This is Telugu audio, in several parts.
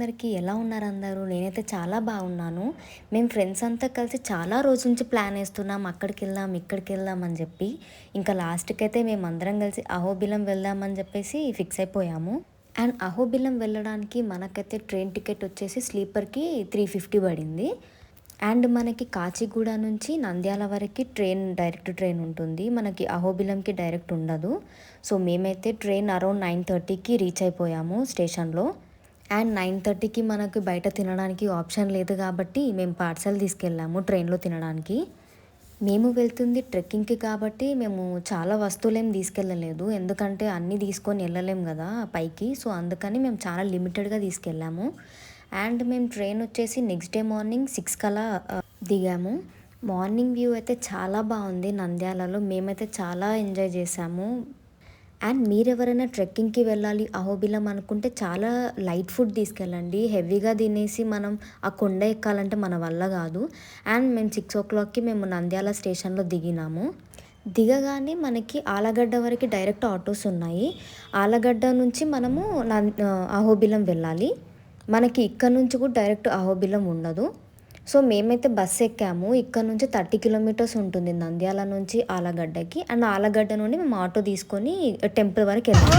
అందరికీ ఎలా ఉన్నారు అందరూ? నేనైతే చాలా బాగున్నాను. మేము ఫ్రెండ్స్ అంతా కలిసి చాలా రోజుల నుంచి ప్లాన్ వేస్తున్నాం. అక్కడికెళ్దాం, ఇక్కడికెళ్దాం అని చెప్పి. ఇంకా లాస్ట్‌కైతే మేమందరం కలిసి అహోబిలం వెళ్దామని చెప్పేసి ఫిక్స్ అయిపోయాము. అండ్ అహోబిలం వెళ్ళడానికి మనకైతే ట్రైన్ టికెట్ వచ్చేసి స్లీపర్‌కి 350 పడింది. అండ్ మనకి కాచిగూడ నుంచి నంద్యాల వరకు డైరెక్ట్ ట్రైన్ ఉంటుంది. మనకి అహోబిలంకి డైరెక్ట్ ఉండదు. సో మేమైతే ట్రైన్ అరౌండ్ 9:30కి రీచ్ అయిపోయాము స్టేషన్‌లో. అండ్ 9:30కి మనకు బయట తినడానికి ఆప్షన్ లేదు కాబట్టి మేము పార్సల్ తీసుకెళ్ళాము ట్రైన్లో తినడానికి. మేము వెళ్తుంది ట్రెక్కింగ్కి కాబట్టి మేము చాలా వస్తువులేం తీసుకెళ్ళలేదు, ఎందుకంటే అన్నీ తీసుకొని వెళ్ళలేం కదా పైకి. సో అందుకని మేము చాలా లిమిటెడ్గా తీసుకెళ్ళాము. అండ్ మేము ట్రైన్ వచ్చేసి నెక్స్ట్ డే మార్నింగ్ 6 కలా దిగాము. మార్నింగ్ వ్యూ అయితే చాలా బాగుంది నంద్యాలలో. మేమైతే చాలా ఎంజాయ్ చేసాము. అండ్ మీరెవరైనా ట్రెక్కింగ్కి వెళ్ళాలి అహోబిలం అనుకుంటే చాలా లైట్ ఫుడ్ తీసుకెళ్ళండి. హెవీగా తినేసి మనం ఆ కొండ ఎక్కాలంటే మన వల్ల కాదు. అండ్ మేము 6 o'clockకి మేము నంద్యాల స్టేషన్లో దిగినాము. దిగగానే మనకి ఆలగడ్డ వరకు డైరెక్ట్ ఆటోస్ ఉన్నాయి. ఆలగడ్డ నుంచి మనము అహోబిలం వెళ్ళాలి. మనకి ఇక్కడ నుంచి కూడా డైరెక్ట్ అహోబిలం ఉండదు. సో మేమైతే బస్సు ఎక్కాము. ఇక్కడ నుంచి 30 కిలోమీటర్స్ ఉంటుంది నంద్యాల నుంచి ఆలగడ్డకి. అండ్ ఆలగడ్డ నుండి మేము ఆటో తీసుకొని టెంపుల్ వరకు వెళ్ళాము.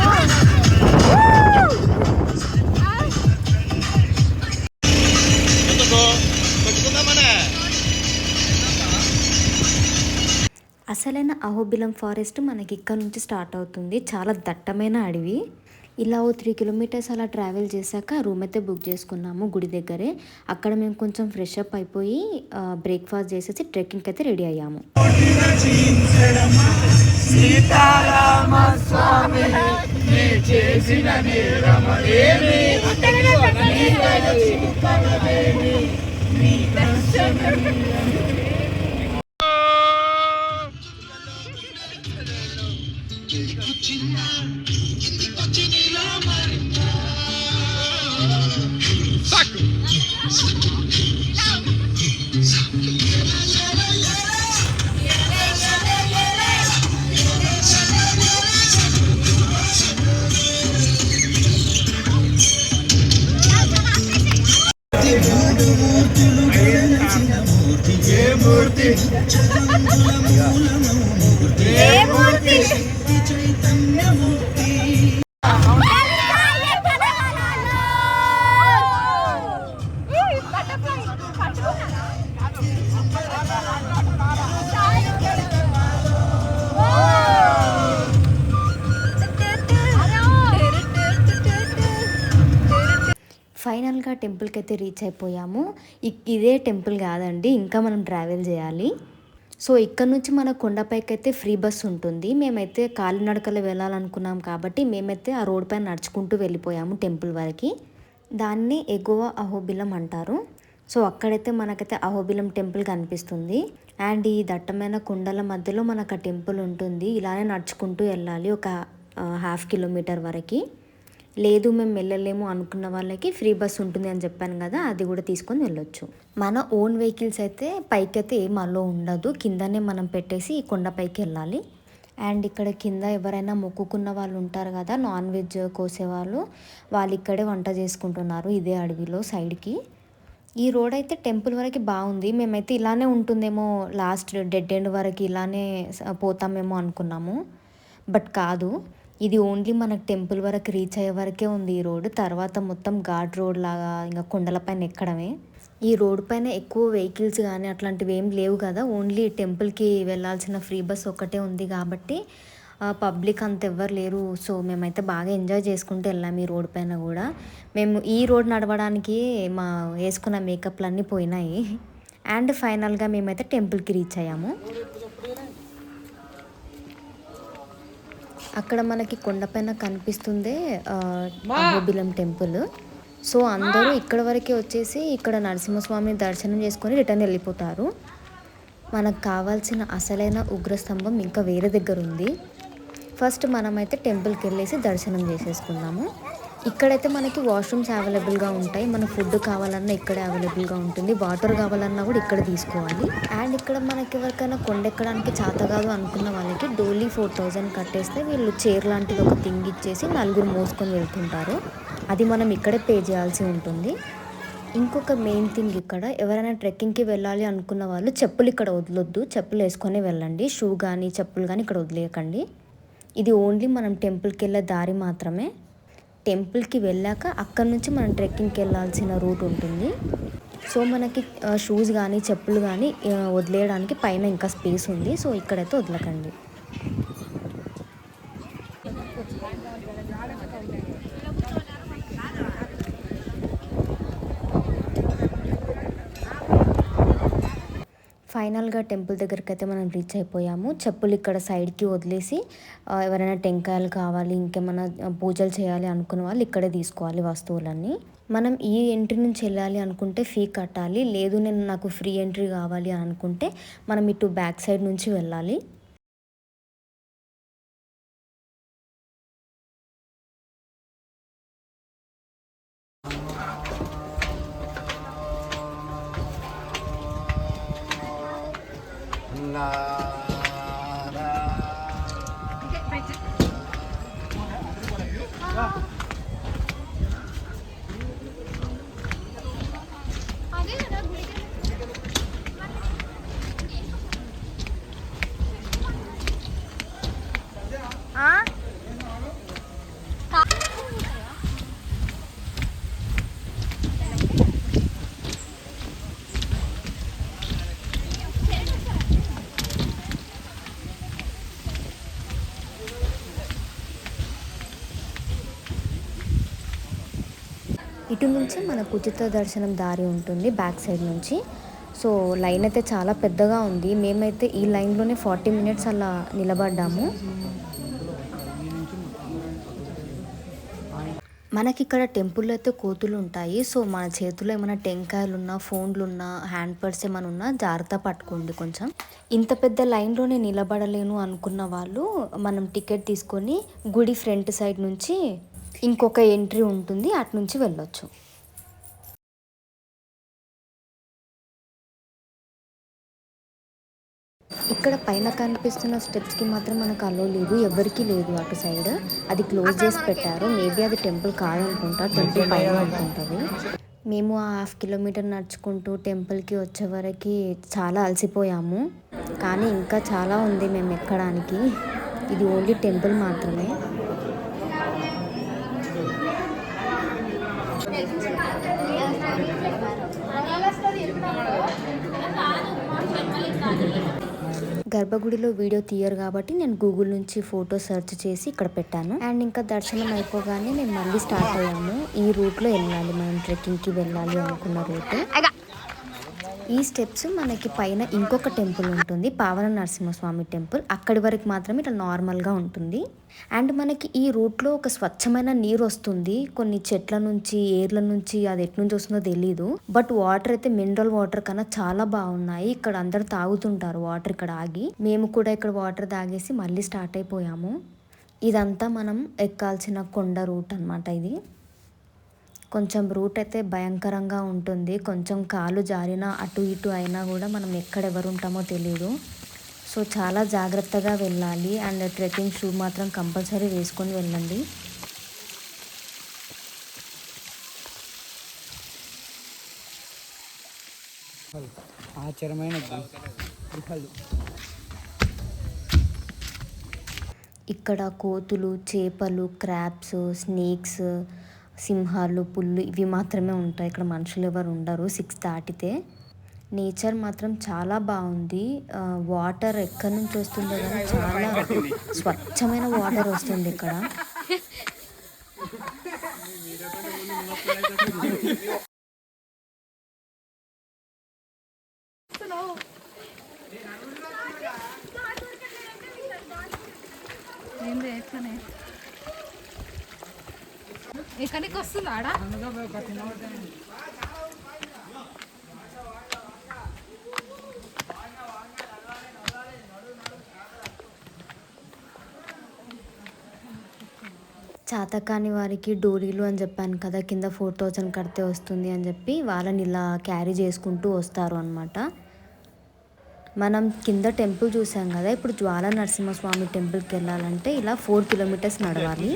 అసలైన అహోబిలం ఫారెస్ట్ మనకి ఇక్కడ నుంచి స్టార్ట్ అవుతుంది. చాలా దట్టమైన అడవి. ఇలా 3 కిలోమీటర్స్ అలా ట్రావెల్ చేశాక రూమ్ అయితే బుక్ చేసుకున్నాము గుడి దగ్గరే. అక్కడ మేము కొంచెం ఫ్రెష్ అప్ అయిపోయి బ్రేక్ఫాస్ట్ చేసేసి ట్రెక్కింగ్కి అయితే రెడీ అయ్యాము. ఫైనల్గా టెంపుల్కి అయితే రీచ్ అయిపోయాము. ఇదే టెంపుల్ కాదండి, ఇంకా మనం ట్రావెల్ చేయాలి. సో ఇక్కడ నుంచి మన కొండపైకి అయితే ఫ్రీ బస్ ఉంటుంది. మేమైతే కాలినడకలో వెళ్ళాలనుకున్నాం కాబట్టి మేమైతే ఆ రోడ్ పైన నడుచుకుంటూ వెళ్ళిపోయాము టెంపుల్ వరకు. దాన్ని ఎగువ అహోబిలం అంటారు. సో అక్కడైతే మనకైతే అహోబిలం టెంపుల్ కనిపిస్తుంది. అండ్ ఈ దట్టమైన కొండల మధ్యలో మనకు ఆ టెంపుల్ ఉంటుంది. ఇలానే నడుచుకుంటూ వెళ్ళాలి ఒక 1/2 కిలోమీటర్ వరకు. లేదు మేము వెళ్ళలేము అనుకున్న వాళ్ళకి ఫ్రీ బస్ ఉంటుంది అని చెప్పాను కదా, అది కూడా తీసుకొని వెళ్ళొచ్చు. మన ఓన్ వెహికల్స్ అయితే పైకి అయితే ఏం అలో ఉండదు, కిందనే మనం పెట్టేసి ఈ కొండపైకి వెళ్ళాలి. అండ్ ఇక్కడ కింద ఎవరైనా మొక్కుకున్న వాళ్ళు ఉంటారు కదా, నాన్ వెజ్ కోసేవాళ్ళు, వాళ్ళు ఇక్కడే వంట చేసుకుంటున్నారు ఇదే అడవిలో సైడ్కి. ఈ రోడ్ అయితే టెంపుల్ వరకు బాగుంది. మేమైతే ఇలానే ఉంటుందేమో లాస్ట్ డెడ్ ఎండ్ వరకు ఇలానే పోతామేమో అనుకున్నాము, బట్ కాదు. ఇది ఓన్లీ మనకు టెంపుల్ వరకు రీచ్ అయ్యే వరకే ఉంది ఈ రోడ్. తర్వాత మొత్తం ఘాట్ రోడ్ లాగా ఇంకా కొండలపైన ఎక్కడమే. ఈ రోడ్ పైన ఎక్కువ వెహికల్స్ కానీ అట్లాంటివి ఏం లేవు కదా, ఓన్లీ టెంపుల్కి వెళ్ళాల్సిన ఫ్రీ బస్ ఒకటే ఉంది కాబట్టి పబ్లిక్ అంత ఎవ్వరు లేరు. సో మేమైతే బాగా ఎంజాయ్ చేసుకుంటూ వెళ్ళాము ఈ రోడ్ పైన కూడా. మేము ఈ రోడ్ నడవడానికి మా వేసుకున్న మేకప్లు అన్నీ పోయినాయి. అండ్ ఫైనల్గా మేమైతే టెంపుల్కి రీచ్ అయ్యాము. అక్కడ మనకి కొండపైన కనిపిస్తుందే అహోబిలం టెంపుల్. సో అందరూ ఇక్కడ వరకే వచ్చేసి ఇక్కడ నరసింహస్వామి దర్శనం చేసుకొని రిటర్న్ వెళ్ళిపోతారు. మనకు కావాల్సిన అసలైన ఉగ్రస్తంభం ఇంకా వేరే దగ్గర ఉంది. ఫస్ట్ మనమైతే టెంపుల్కి వెళ్ళేసి దర్శనం చేసేసుకున్నాము. ఇక్కడైతే మనకి వాష్రూమ్స్ అవైలబుల్గా ఉంటాయి. మన ఫుడ్ కావాలన్నా ఇక్కడే అవైలబుల్గా ఉంటుంది. వాటర్ కావాలన్నా కూడా ఇక్కడ తీసుకోవాలి. అండ్ ఇక్కడ మనకి ఎవరికైనా కొండెక్కడానికి చేత కాదు అనుకున్న వాళ్ళకి డోలీ 4000 కట్టేస్తే వీళ్ళు చైర్ లాంటిది ఒక థింగ్ ఇచ్చేసి నలుగురు మోసుకొని వెళ్తుంటారు. అది మనం ఇక్కడే పే చేయాల్సి ఉంటుంది. ఇంకొక మెయిన్ థింగ్ ఇక్కడ ఎవరైనా ట్రెక్కింగ్కి వెళ్ళాలి అనుకున్న వాళ్ళు చెప్పులు ఇక్కడ వదలొద్దు. చెప్పులు వేసుకొని వెళ్ళండి. షూ కానీ చెప్పులు కానీ ఇక్కడ వదిలేయకండి. ఇది ఓన్లీ మనం టెంపుల్కి వెళ్ళే దారి మాత్రమే. టెంపుల్కి వెళ్ళాక అక్కడ నుంచి మనం ట్రెక్కింగ్కి వెళ్ళాల్సిన రూట్ ఉంటుంది. సో మనకి షూస్ కానీ చెప్పులు కానీ వదిలేయడానికి పైన ఇంకా స్పేస్ ఉంది. సో ఇక్కడైతే వదలకండి. ఫైనల్గా టెంపుల్ దగ్గరికి అయితే మనం రీచ్ అయిపోయాము. చెప్పులు ఇక్కడ సైడ్కి వదిలేసి ఎవరైనా టెంకాయలు కావాలి ఇంకేమైనా పూజలు చేయాలి అనుకున్న వాళ్ళు ఇక్కడే తీసుకోవాలి వస్తువులన్నీ. మనం ఈ ఎంట్రీ నుంచి వెళ్ళాలి అనుకుంటే ఫీ కట్టాలి. లేదు నాకు ఫ్రీ ఎంట్రీ కావాలి అని అనుకుంటే మనం ఇటు బ్యాక్ సైడ్ నుంచి వెళ్ళాలి. ఇటు నుంచి మనకు ఉచిత దర్శనం దారి ఉంటుంది బ్యాక్ సైడ్ నుంచి. సో లైన్ అయితే చాలా పెద్దగా ఉంది. మేమైతే ఈ లైన్లోనే 40 minutes అలా నిలబడ్డాము. మనకి ఇక్కడ టెంపుల్లో అయితే కోతులు ఉంటాయి. సో మన చేతిలో ఏమైనా టెంకాయలు ఉన్నా ఫోన్లు ఉన్నా హ్యాండ్ పర్స్ ఏమైనా ఉన్నా జాగ్రత్త పట్టుకోండి కొంచెం. ఇంత పెద్ద లైన్లోనే నిలబడలేను అనుకున్న వాళ్ళు మనం టికెట్ తీసుకొని గుడి ఫ్రంట్ సైడ్ నుంచి ఇంకొక ఎంట్రీ ఉంటుంది, అటు నుంచి వెళ్ళొచ్చు. ఇక్కడ పైన కనిపిస్తున్న స్టెప్స్కి మాత్రం మనకు అలో లేదు, ఎవరికి లేదు అటు సైడ్. అది క్లోజ్ చేసి పెట్టారు. మేబీ అది టెంపుల్ కాదనుకుంటా, టెంపుల్ పైన ఉంటుంది. మేము ఆ 1/2 kilometer నడుచుకుంటూ టెంపుల్కి వచ్చే వరకు చాలా అలసిపోయాము. కానీ ఇంకా చాలా ఉంది మేము ఎక్కడానికి. ఇది ఓన్లీ టెంపుల్ మాత్రమే. గర్భగుడిలో వీడియో తీయరు కాబట్టి నేను గూగుల్ నుంచి ఫోటో సెర్చ్ చేసి ఇక్కడ పెట్టాను. అండ్ ఇంకా దర్శనం అయిపోగానే మేము మళ్ళీ స్టార్ట్ అయ్యాము. ఈ రూట్లో వెళ్ళాలి మనం, ట్రెక్కింగ్కి వెళ్ళాలి అనుకున్న రూట్. ఈ స్టెప్స్ మనకి పైన ఇంకొక టెంపుల్ ఉంటుంది, పావన నరసింహస్వామి టెంపుల్. అక్కడి వరకు మాత్రమే ఇట్లా నార్మల్గా ఉంటుంది. అండ్ మనకి ఈ రూట్లో ఒక స్వచ్ఛమైన నీరు వస్తుంది, కొన్ని చెట్ల నుంచి ఏర్ల నుంచి, అది ఎటు నుంచి వస్తుందో తెలీదు. బట్ వాటర్ అయితే మినరల్ వాటర్ కన్నా చాలా బాగున్నాయి. ఇక్కడ అందరు తాగుతుంటారు వాటర్ ఇక్కడ ఆగి. మేము కూడా ఇక్కడ వాటర్ తాగేసి మళ్ళీ స్టార్ట్ అయిపోయాము. ఇదంతా మనం ఎక్కాల్సిన కొండ రూట్ అనమాట. ఇది కొంచెం రూట్ అయితే భయంకరంగా ఉంటుంది. కొంచెం కాలు జారినా అటు ఇటు అయినా కూడా మనం ఎక్కడెవరు ఉంటామో తెలియదు. సో చాలా జాగ్రత్తగా వెళ్ళాలి. అండ్ ట్రెక్కింగ్ షూ మాత్రం కంపల్సరీ వేసుకొని వెళ్ళండి. ఇక్కడ కోతులు, చేపలు, క్రాబ్స్, స్నేక్స్, సింహాలు, పుల్లు ఇవి మాత్రమే ఉంటాయి. ఇక్కడ మనుషులు ఎవరు ఉండరు 6 దాటితే. నేచర్ మాత్రం చాలా బాగుంది. వాటర్ ఎక్కడి నుంచి వస్తుందో కానీ చాలా స్వచ్ఛమైన వాటర్ వస్తుంది ఇక్కడ. ఎక్కడికి వస్తుంది ఆడ చేతకాని వారికి డోలీలు అని చెప్పాను కదా, కింద 4000 కడితే వస్తుంది అని చెప్పి వాళ్ళని ఇలా క్యారీ చేసుకుంటూ వస్తారు అనమాట. మనం కింద టెంపుల్ చూసాం కదా, ఇప్పుడు జ్వాలా నరసింహస్వామి టెంపుల్కి వెళ్ళాలంటే ఇలా 4 కిలోమీటర్స్ నడవాలి.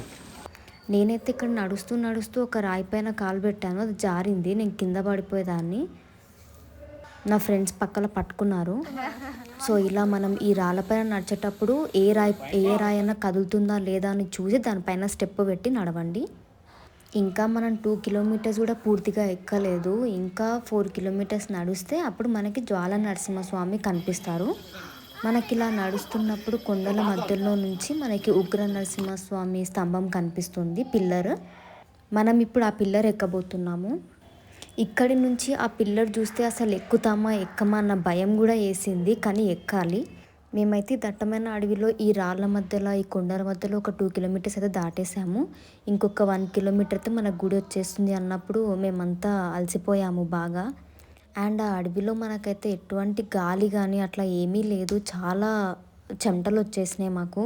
నేనైతే ఇక్కడ నడుస్తూ నడుస్తూ ఒక రాయి పైన కాలు పెట్టాను, అది జారింది, నేను కింద పడిపోయేదాన్ని. నా ఫ్రెండ్స్ పక్కన పట్టుకున్నారు. సో ఇలా మనం ఈ రాళ్ళపైన నడిచేటప్పుడు ఏ రాయి అయినా కదులుతుందా లేదా అని చూసి దానిపైన స్టెప్ పెట్టి నడవండి. ఇంకా మనం 2 కిలోమీటర్స్ కూడా పూర్తిగా ఎక్కలేదు, ఇంకా 4 కిలోమీటర్స్ నడిస్తే అప్పుడు మనకి జ్వాలా నరసింహస్వామి కనిపిస్తారు. మనకి ఇలా నడుస్తున్నప్పుడు కొండల మధ్యలో నుంచి మనకి ఉగ్ర నరసింహస్వామి స్తంభం కనిపిస్తుంది, పిల్లర్. మనం ఇప్పుడు ఆ పిల్లర్ ఎక్కబోతున్నాము. ఇక్కడి నుంచి ఆ పిల్లర్ చూస్తే అసలు ఎక్కుతామా ఎక్కమా అన్న భయం కూడా వేసింది, కానీ ఎక్కాలి. మేమైతే దట్టమైన అడవిలో ఈ రాళ్ళ మధ్యలో ఈ కొండల మధ్యలో ఒక 2 కిలోమీటర్స్ అయితే దాటేసాము. ఇంకొక 1 కిలోమీటర్ అయితే మనకు గుడి వచ్చేస్తుంది అన్నప్పుడు మేమంతా అలసిపోయాము బాగా. అండ్ ఆ అడవిలో మనకైతే ఎటువంటి గాలి కానీ అట్లా ఏమీ లేదు, చాలా చెమటలు వచ్చేసినాయి మాకు.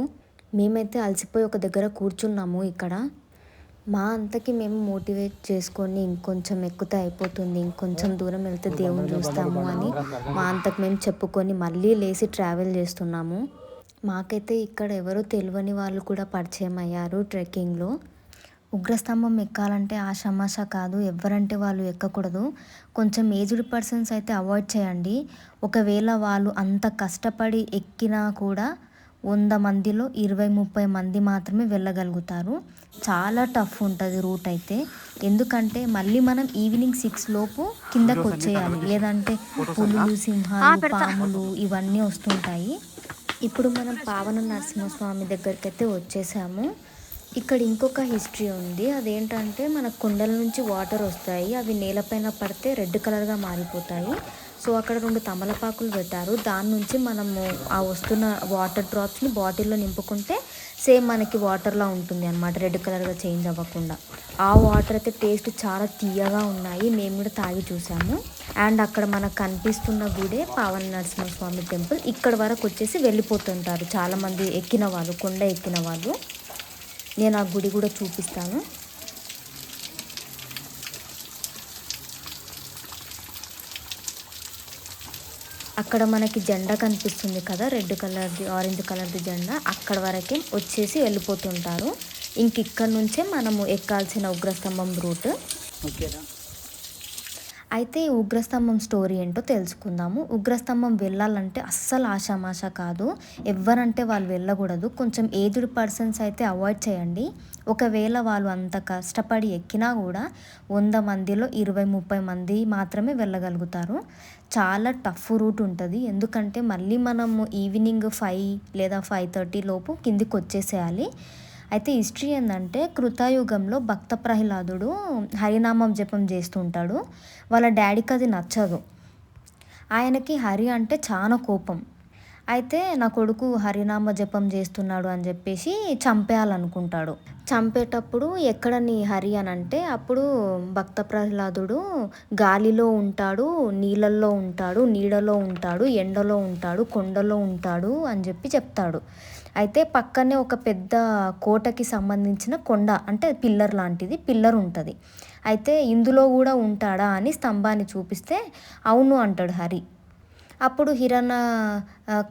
మేమైతే అలసిపోయి ఒక దగ్గర కూర్చున్నాము. ఇక్కడ మా అంతకి మేము మోటివేట్ చేసుకొని ఇంకొంచెం ఎక్కితే అయిపోతుంది, ఇంకొంచెం దూరం వెళ్తే దేవుని చూస్తాము అని మా అంతకు మేము చెప్పుకొని మళ్ళీ లేచి ట్రావెల్ చేస్తున్నాము. మాకైతే ఇక్కడ ఎవరో తెలియని వాళ్ళు కూడా పరిచయం అయ్యారు ట్రెక్కింగ్లో. ఉగ్రస్తంభం ఎక్కాలంటే ఆషామాషా కాదు, ఎవరంటే వాళ్ళు ఎక్కకూడదు. కొంచెం ఏజ్డ్ పర్సన్స్ అయితే అవాయిడ్ చేయండి. ఒకవేళ వాళ్ళు అంత కష్టపడి ఎక్కినా కూడా 100 మందిలో 20-30 మంది మాత్రమే వెళ్ళగలుగుతారు. చాలా టఫ్ ఉంటుంది రూట్ అయితే, ఎందుకంటే మళ్ళీ మనం ఈవినింగ్ 6 లోపు కిందకు వచ్చేయాలి, లేదంటే పులులు, సింహాలు, పాములు ఇవన్నీ వస్తుంటాయి. ఇప్పుడు మనం పావన నరసింహస్వామి దగ్గరికి అయితే వచ్చేసాము. ఇక్కడ ఇంకొక హిస్టరీ ఉంది, అదేంటంటే మన కొండల నుంచి వాటర్ వస్తాయి, అవి నేలపైన పడితే రెడ్ కలర్గా మారిపోతాయి. సో అక్కడ 2 తమలపాకులు పెట్టారు, దాని నుంచి మనము ఆ వస్తున్న వాటర్ డ్రాప్స్ని బాటిల్లో నింపుకుంటే సేమ్ మనకి వాటర్లా ఉంటుంది అనమాట, రెడ్ కలర్గా చేంజ్ అవ్వకుండా. ఆ వాటర్ అయితే టేస్ట్ చాలా తీయగా ఉన్నాయి, మేము కూడా తాగి చూసాము. అండ్ అక్కడ మనకు కనిపిస్తున్న గుడే పావన నరసింహస్వామి టెంపుల్. ఇక్కడ వరకు వచ్చేసి వెళ్ళిపోతుంటారు చాలామంది ఎక్కిన వాళ్ళు, కొండ ఎక్కిన వాళ్ళు. నేను ఆ గుడి కూడా చూపిస్తాను. అక్కడ మనకి జెండా కనిపిస్తుంది కదా, రెడ్ కలర్ది, ఆరెంజ్ కలర్ది జెండా, అక్కడ వరకే వచ్చేసి వెళ్ళిపోతుంటారు. ఇంక ఇక్కడ నుంచే మనము ఎక్కాల్సిన ఉగ్రస్తంభం రూట్. అయితే ఈ ఉగ్రస్తంభం స్టోరీ ఏంటో తెలుసుకుందాము. ఉగ్రస్తంభం వెళ్ళాలంటే అస్సలు ఆషామాషా కాదు, ఎవరంటే వాళ్ళు వెళ్ళకూడదు. కొంచెం ఏజ్డ్ పర్సన్స్ అయితే అవాయిడ్ చేయండి. ఒకవేళ వాళ్ళు అంత కష్టపడి ఎక్కినా కూడా 100 మందిలో 20-30 మంది మాత్రమే వెళ్ళగలుగుతారు. చాలా టఫ్ రూట్ ఉంటుంది, ఎందుకంటే మళ్ళీ మనము ఈవినింగ్ 5 లేదా 5:30 లోపు కిందికి వచ్చేసేయాలి. అయితే హిస్టరీ ఏంటంటే కృతయుగంలో భక్త ప్రహ్లాదుడు హరినామం జపం చేస్తుంటాడు. వాళ్ళ డాడీకి అది నచ్చదు, ఆయనకి హరి అంటే చాలా కోపం. అయితే నా కొడుకు హరినామ జపం చేస్తున్నాడు అని చెప్పేసి చంపేయాలనుకుంటాడు. చంపేటప్పుడు ఎక్కడ నీ హరి అని అంటే అప్పుడు భక్త ప్రహ్లాదుడు గాలిలో ఉంటాడు, నీళ్ళల్లో ఉంటాడు, నీడలో ఉంటాడు, ఎండలో ఉంటాడు, కొండలో ఉంటాడు అని చెప్పి చెప్తాడు. అయితే పక్కనే ఒక పెద్ద కోటకి సంబంధించిన కొండ అంటే పిల్లర్ లాంటిది, పిల్లర్ ఉంటుంది. అయితే ఇందులో కూడా ఉంటాడా అని స్తంభాన్ని చూపిస్తే అవును అంటాడు హరి. అప్పుడు హిరణ్య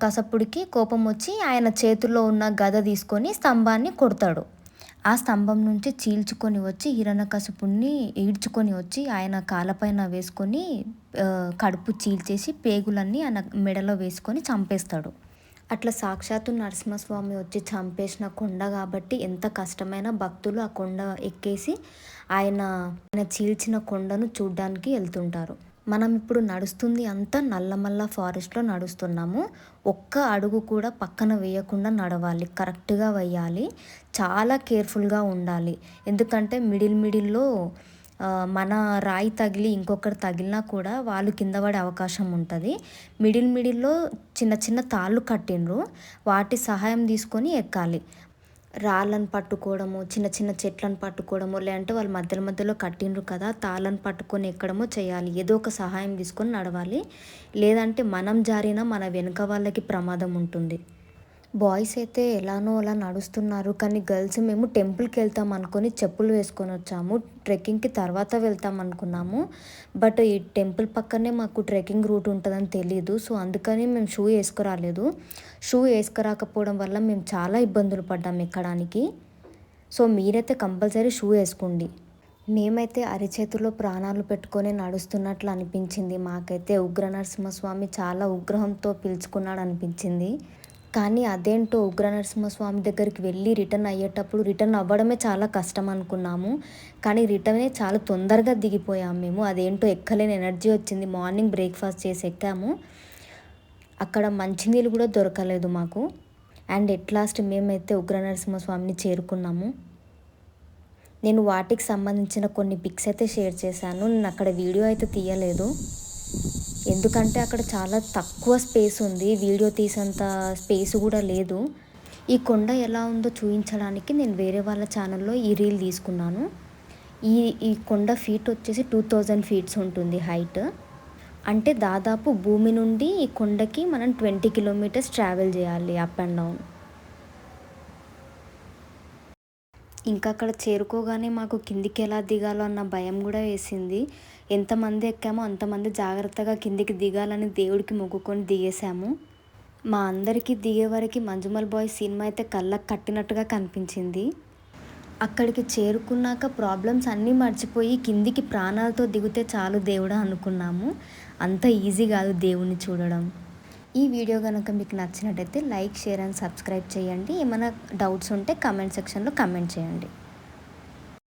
కశపుడికి కోపం వచ్చి ఆయన చేతిలో ఉన్న గద తీసుకొని స్తంభాన్ని కొడతాడు. ఆ స్తంభం నుంచి చీల్చుకొని వచ్చి హిరణ్యకశపుడిని ఈడ్చుకొని వచ్చి ఆయన కాళ్ళపైన వేసుకొని కడుపు చీల్చేసి పేగులన్నీ ఆయన మెడలో వేసుకొని చంపేస్తాడు. అట్లా సాక్షాత్తు నరసింహస్వామి వచ్చి చంపేసిన కొండ కాబట్టి ఎంత కష్టమైన భక్తులు ఆ కొండ ఎక్కేసి ఆయన చీల్చిన కొండను చూడ్డానికి వెళ్తుంటారు. మనం ఇప్పుడు నడుస్తుంది అంతా నల్లమల్ల ఫారెస్ట్లో నడుస్తున్నాము. ఒక్క అడుగు కూడా పక్కన వేయకుండా నడవాలి, కరెక్ట్గా వేయాలి, చాలా కేర్ఫుల్గా ఉండాలి. ఎందుకంటే మిడిల్లో మన రాయి తగిలి ఇంకొకరు తగిలినా కూడా వాళ్ళు కింద పడే అవకాశం ఉంటుంది. మిడిల్లో చిన్న చిన్న తాళ్ళు కట్టిండ్రు, వాటి సహాయం తీసుకొని ఎక్కాలి. రాళ్ళను పట్టుకోవడము, చిన్న చిన్న చెట్లను పట్టుకోవడము, లేదంటే వాళ్ళు మధ్యలో కట్టిండ్రు కదా తాళ్ళను పట్టుకొని ఎక్కడమో చేయాలి. ఏదో ఒక సహాయం తీసుకొని నడవాలి, లేదంటే మనం జారినా మన వెనుక వాళ్ళకి ప్రమాదం ఉంటుంది. బాయ్స్ అయితే ఎలానో అలా నడుస్తున్నారు. కానీ గర్ల్స్ మేము టెంపుల్‌కి వెళ్తాం అనుకోని చెప్పులు వేసుకొని వచ్చాము. ట్రెక్కింగ్‌కి తర్వాత వెళ్తాం అనుకున్నాము. బట్ ఈ టెంపుల్ పక్కనే మాకు ట్రెక్కింగ్ రూట్ ఉంటదని తెలీదు. సో, అందుకని మేము షూ ఏసుకురాలేదు. షూ ఏసుకురాకపోవడం వల్ల మేము చాలా ఇబ్బందులు పడ్డాం ఎక్కడానికి. సో, మీరైతే కంపల్సరీ షూ ఏసుకోండి. మేమైతే అరిచేతిలో ప్రాణాలు పెట్టుకొని నడుస్తున్నట్లు అనిపించింది మాకైతే. ఉగ్ర నరసింహస్వామి చాలా ఉగ్రహంతో పిలుచుకున్నాడు అనిపించింది. కానీ అదేంటో ఉగ్ర నరసింహస్వామి దగ్గరికి వెళ్ళి రిటర్న్ అయ్యేటప్పుడు రిటర్న్ అవ్వడమే చాలా కష్టం అనుకున్నాము. కానీ రిటర్నే చాలా తొందరగా దిగిపోయాము మేము. అదేంటో ఎక్కలేని ఎనర్జీ వచ్చింది. మార్నింగ్ బ్రేక్‌ఫాస్ట్ చేసి ఎక్కాము. అక్కడ మంచినీళ్ళు కూడా దొరకలేదు మాకు. అండ్ ఎట్ లాస్ట్ మేమైతే ఉగ్ర నరసింహస్వామిని చేరుకున్నాము. నేను వాటికి సంబంధించిన కొన్ని పిక్స్ అయితే షేర్ చేశాను. నేను అక్కడ వీడియో అయితే తీయలేదు. ఎందుకంటే అక్కడ చాలా తక్కువ స్పేస్ ఉంది. వీడియో తీసేంత స్పేస్ కూడా లేదు. ఈ కొండ ఎలా ఉందో చూయించడానికి నేను వేరే వాళ్ళ ఛానల్‌లో ఈ రీల్ తీసుకున్నాను. ఈ ఈ కొండ ఫీట్ వచ్చేసి 2000 ఫీట్స్ ఉంటుంది హైట్. అంటే దాదాపు భూమి నుండి ఈ కొండకి మనం 20 కిలోమీటర్స్ ట్రావెల్ చేయాలి అప్ అండ్ డౌన్. ఇంకా అక్కడ చేరుకోగానే మాకు కిందికి ఎలా దిగాలో అన్న భయం కూడా వేసింది. ఎంతమంది ఎక్కామో అంతమంది జాగ్రత్తగా కిందికి దిగాలని దేవుడికి మొక్కుకొని దిగేసాము. మా అందరికీ దిగే వరకు మంజుమల్ బాయ్స్ సినిమా అయితే కళ్ళకు కట్టినట్టుగా కనిపించింది. అక్కడికి చేరుకున్నాక ప్రాబ్లమ్స్ అన్నీ మర్చిపోయి కిందికి ప్రాణాలతో దిగితే చాలు దేవుడా అనుకున్నాము. అంత ఈజీ కాదు దేవుణ్ణి చూడడం. ఈ వీడియో కనుక మీకు నచ్చినట్టయితే లైక్, షేర్ అండ్ సబ్స్క్రైబ్ చేయండి. ఏమైనా డౌట్స్ ఉంటే కామెంట్ సెక్షన్లో కామెంట్ చేయండి.